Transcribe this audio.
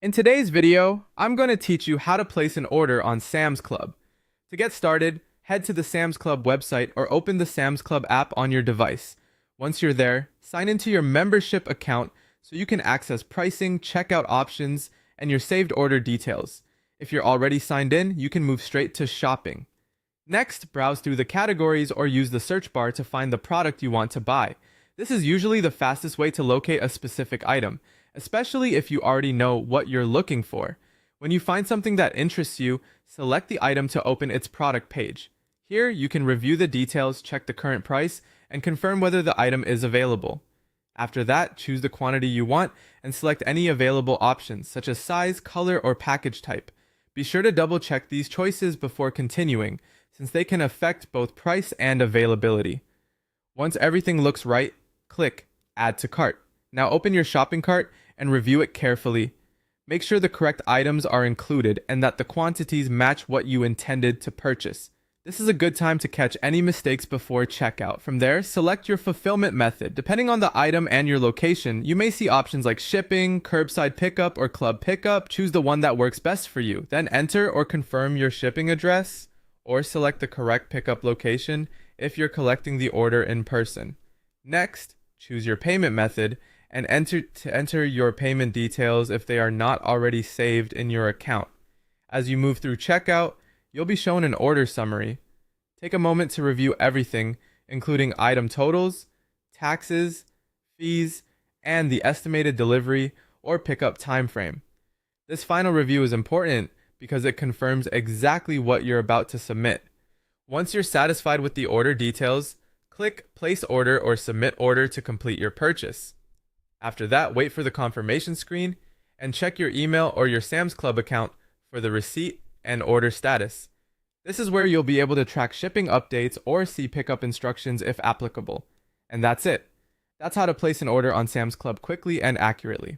In today's video, I'm going to teach you how to place an order on Sam's Club. To get started, head to the Sam's Club website or open the Sam's Club app on your device. Once you're there, sign into your membership account so you can access pricing, checkout options, and your saved order details. If you're already signed in, you can move straight to shopping. Next, browse through the categories or use the search bar to find the product you want to buy. This is usually the fastest way to locate a specific item, especially if you already know what you're looking for. When you find something that interests you, select the item to open its product page. Here, you can review the details, check the current price, and confirm whether the item is available. After that, choose the quantity you want and select any available options, such as size, color, or package type. Be sure to double check these choices before continuing, since they can affect both price and availability. Once everything looks right, click Add to Cart. Now open your shopping cart and review it carefully. Make sure the correct items are included and that the quantities match what you intended to purchase. This is a good time to catch any mistakes before checkout. From there, select your fulfillment method. Depending on the item and your location, you may see options like shipping, curbside pickup, or club pickup. Choose the one that works best for you. Then enter or confirm your shipping address, or select the correct pickup location if you're collecting the order in person. Next, choose your payment method and enter your payment details if they are not already saved in your account. As you move through checkout, you'll be shown an order summary. Take a moment to review everything, including item totals, taxes, fees, and the estimated delivery or pickup time frame. This final review is important because it confirms exactly what you're about to submit. Once you're satisfied with the order details, click Place Order or Submit Order to complete your purchase. After that, wait for the confirmation screen and check your email or your Sam's Club account for the receipt and order status. This is where you'll be able to track shipping updates or see pickup instructions if applicable. And that's it. That's how to place an order on Sam's Club quickly and accurately.